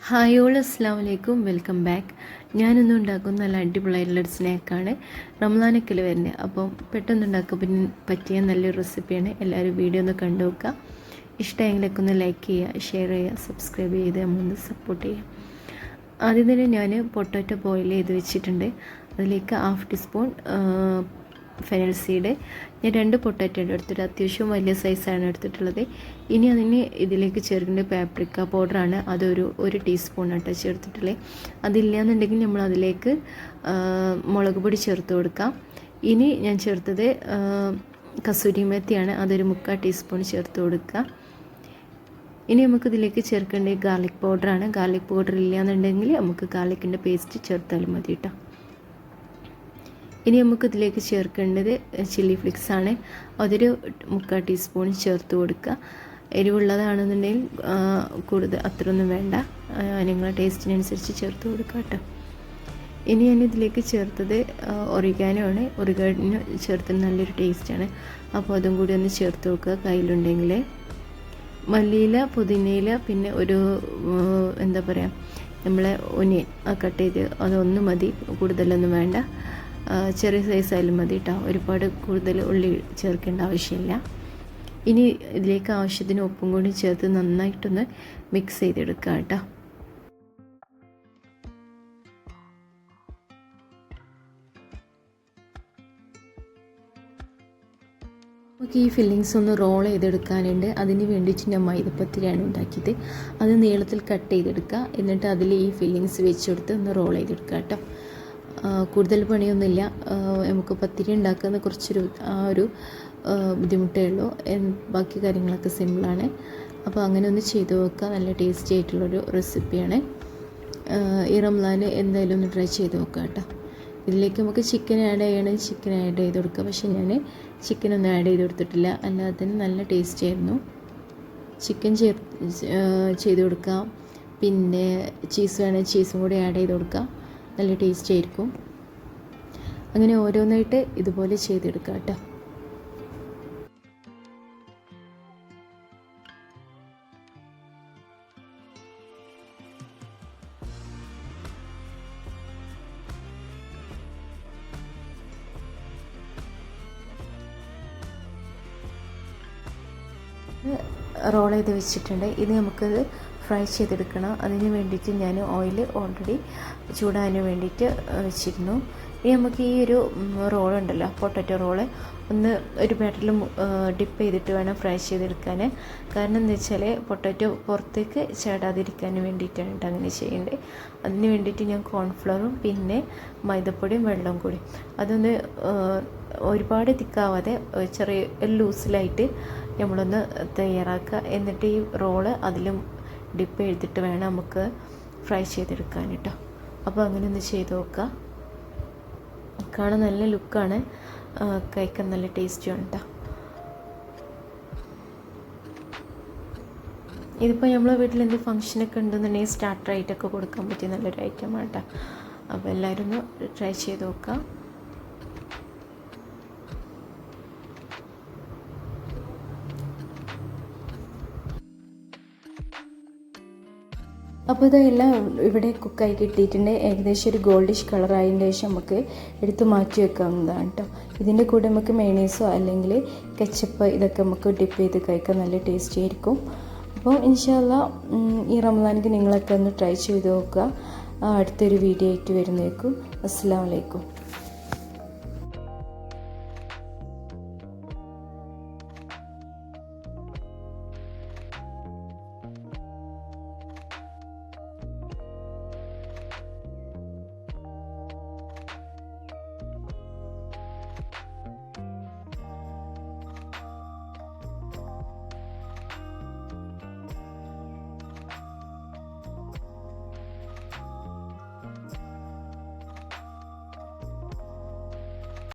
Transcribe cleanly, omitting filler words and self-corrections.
Hi all, അസ്സലാമു അലൈക്കും, welcome back. ഞാനിന്ന് ഉണ്ടാക്കുന്ന നല്ല അടിപൊളിയായിട്ടുള്ളൊരു സ്നാക്കാണ്. റംസാനൊക്കെ വരുന്നത്, അപ്പം പെട്ടെന്നുണ്ടാക്കാൻ പറ്റിയ നല്ലൊരു റെസിപ്പിയാണ്. എല്ലാവരും വീഡിയോ ഒന്ന് കണ്ടു നോക്കുക. ഇഷ്ടമെങ്കിലൊക്കെ ഒന്ന് ലൈക്ക് ചെയ്യുക, ഷെയർ ചെയ്യുക, സബ്സ്ക്രൈബ് ചെയ്ത് നമ്മളൊന്ന് സപ്പോർട്ട് ചെയ്യുക. ആദ്യം തന്നെ ഞാൻ പൊട്ടാറ്റോ ബോയിൽ ചെയ്ത് വെച്ചിട്ടുണ്ട്. അതിലേക്ക് 1/2 ടീസ്പൂൺ ഫെനൽ സീഡ്, ഞാൻ 2 പൊട്ടാറ്റോ എടുത്തിട്ട് അത്യാവശ്യം വലിയ സൈസാണ് എടുത്തിട്ടുള്ളത്. ഇനി ഇതിലേക്ക് ചേർക്കേണ്ട പാപ്രിക്ക പൗഡറാണ്. ഒരു ടീസ്പൂൺ ആട്ടോ ചേർത്തിട്ടുള്ളത്. അതില്ലാന്നുണ്ടെങ്കിൽ നമ്മൾ അതിലേക്ക് മുളക് പൊടി ചേർത്ത് കൊടുക്കാം. ഇനി ഞാൻ ചേർത്തത് കസൂരി മേത്തിയാണ്. അതൊരു 3/4 ടീസ്പൂൺ ചേർത്ത് കൊടുക്കുക. ഇനി നമുക്കിതിലേക്ക് ചേർക്കേണ്ടത് ഗാർലിക് പൗഡറാണ്. ഗാർലിക് പൗഡർ ഇല്ലയെന്നുണ്ടെങ്കിൽ നമുക്ക് ഗാർലിക്കിൻ്റെ പേസ്റ്റ് ചേർത്താലും മതി കേട്ടോ. ഇനി നമുക്കിതിലേക്ക് ചേർക്കേണ്ടത് ചില്ലി ഫ്ലേക്സ് ആണ്. അതൊരു 3/4 ടീസ്പൂൺ ചേർത്ത് കൊടുക്കുക. എരിവുള്ളതാണെന്നുണ്ടെങ്കിൽ കൂടുതൽ അത്രയൊന്നും വേണ്ട, നിങ്ങളുടെ ടേസ്റ്റിനനുസരിച്ച് ചേർത്ത് കൊടുക്കുക കേട്ടോ. ഇനി ഞാൻ ഇതിലേക്ക് ചേർത്തത് ഒറിഗാനോ ആണ്. ഒറിഗാനോ ചേർത്ത് നല്ലൊരു ടേസ്റ്റാണ്. അപ്പോൾ അതും കൂടി ഒന്ന് ചേർത്ത് കൊടുക്കുക കയ്യിലുണ്ടെങ്കിൽ. മല്ലിയില, പുതിനയില, പിന്നെ ഒരു എന്താ പറയുക, നമ്മളെ ഒനിയൻ കട്ട് ചെയ്ത് അതൊന്നും മതി, കൂടുതലൊന്നും വേണ്ട. ചെറിയ സൈസായാലും മതി കേട്ടോ. ഒരുപാട് കൂടുതൽ ഉള്ളി ചേർക്കേണ്ട ആവശ്യമില്ല. ഇനി ഇതിലേക്ക് ആവശ്യത്തിന് ഉപ്പും കൂടി ചേർത്ത് നന്നായിട്ടൊന്ന് മിക്സ് ചെയ്തെടുക്കുക കേട്ടോ. നമുക്ക് ഈ ഫില്ലിങ്സ് ഒന്ന് റോൾ ചെയ്തെടുക്കാനുണ്ട്. അതിന് വേണ്ടിയിട്ട് ഞാൻ മൈദപ്പത്തിരിയാണ് ഉണ്ടാക്കിയത്. അത് നീളത്തിൽ കട്ട് ചെയ്തെടുക്കുക. എന്നിട്ട് അതിൽ ഈ ഫില്ലിങ്സ് വെച്ചെടുത്ത് ഒന്ന് റോൾ ചെയ്തെടുക്കുക കേട്ടോ. കൂടുതൽ പണിയൊന്നുമില്ല. നമുക്ക് പത്തിരി ഉണ്ടാക്കുന്ന ഒരു ബുദ്ധിമുട്ടേ ഉള്ളൂ. ബാക്കി കാര്യങ്ങളൊക്കെ സിമ്പിളാണ്. അപ്പോൾ അങ്ങനെ ഒന്ന് ചെയ്ത് നോക്കുക. നല്ല ടേസ്റ്റി ആയിട്ടുള്ളൊരു റെസിപ്പിയാണ്. ഈ റംസാൻ എന്തായാലും ഒന്ന് ട്രൈ ചെയ്ത് നോക്കുക കേട്ടോ. ഇതിലേക്ക് നമുക്ക് ചിക്കൻ ആഡ് ചെയ്യണമെങ്കിൽ ചിക്കൻ ആഡ് ചെയ്ത് കൊടുക്കുക. പക്ഷേ ഞാൻ ചിക്കനൊന്നും ആഡ് ചെയ്ത് കൊടുത്തിട്ടില്ല. അല്ലാതെ തന്നെ നല്ല ടേസ്റ്റ് ആയിരുന്നു. ചിക്കൻ ചെയ്ത് കൊടുക്കാം. പിന്നെ ചീസ് വേണമെങ്കിൽ ചീസും കൂടി ആഡ് ചെയ്ത് കൊടുക്കാം. നല്ല ടേസ്റ്റ് ആയിരിക്കും. അങ്ങനെ ഓരോന്നായിട്ട് ഇതുപോലെ ചെയ്തെടുക്കാം കേട്ടോ. റോൾ ചെയ്ത് വെച്ചിട്ടുണ്ട്. ഇത് നമുക്കത് ഫ്രൈ ചെയ്തെടുക്കണം. അതിന് വേണ്ടിയിട്ട് ഞാൻ ഓയിൽ ഓൾറെഡി ചൂടാൻ വേണ്ടിയിട്ട് വെച്ചിരുന്നു. ഇനി നമുക്ക് ഈ ഒരു റോളുണ്ടല്ലോ, പൊട്ടാറ്റോ റോള്, ഒരു ബാറ്ററിൽ ഡിപ്പ് ചെയ്തിട്ട് വേണം ഫ്രൈ ചെയ്തെടുക്കാൻ. കാരണം എന്താ വെച്ചാൽ പൊട്ടാറ്റോ പുറത്തേക്ക് ചാടാതിരിക്കാൻ വേണ്ടിയിട്ടാണ് കേട്ടോ അങ്ങനെ ചെയ്യേണ്ടത്. അതിന് വേണ്ടിയിട്ട് ഞാൻ കോൺഫ്ലവറും പിന്നെ മൈദപ്പൊടിയും വെള്ളവും കൂടി അതൊന്ന് ഒരുപാട് തിക്കാവാതെ ചെറിയ ലൂസിലായിട്ട് നമ്മളൊന്ന് തയ്യാറാക്കുക. എന്നിട്ട് ഈ റോള് അതിലും ഡിപ്പ് ചെയ്തിട്ട് വേണം നമുക്ക് ഫ്രൈ ചെയ്തെടുക്കാൻ കേട്ടോ. അപ്പോൾ അങ്ങനെ ഒന്ന് ചെയ്ത് നോക്കുക. കാണാൻ നല്ല ലുക്കാണ്, കഴിക്കാൻ നല്ല ടേസ്റ്റിയാണ് കേട്ടോ. ഇതിപ്പോൾ നമ്മളെ വീട്ടിൽ എന്ത് ഫംഗ്ഷനൊക്കെ ഉണ്ടെന്നുണ്ടെങ്കിൽ സ്റ്റാർട്ടറായിട്ടൊക്കെ കൊടുക്കാൻ പറ്റിയ നല്ലൊരു ഐറ്റമാണ് കേട്ടോ. അപ്പോൾ എല്ലാവരും ഒന്ന് ട്രൈ ചെയ്ത് നോക്കുക. അപ്പോൾ ഇതെല്ലാം ഇവിടെ കുക്കായി കിട്ടിയിട്ടുണ്ട്. ഏകദേശം ഒരു ഗോൾഡിഷ് കളറായതിന് ശേഷം നമുക്ക് എടുത്ത് മാറ്റി വെക്കാവുന്നതാണ് കേട്ടോ. ഇതിൻ്റെ കൂടെ നമുക്ക് മയോണൈസോ അല്ലെങ്കിൽ കെച്ചപ്പ് ഇതൊക്കെ നമുക്ക് ഡിപ്പ് ചെയ്ത് കഴിക്കാൻ നല്ല ടേസ്റ്റി ആയിരിക്കും. അപ്പോൾ ഇൻഷാ അല്ലാഹ് ഈ റംസാനിക്ക് നിങ്ങളൊക്കെ ഒന്ന് ട്രൈ ചെയ്ത് നോക്കുക. അടുത്തൊരു വീഡിയോ ആയിട്ട് വരുന്നേക്കും. അസ്സലാമു അലൈക്കും.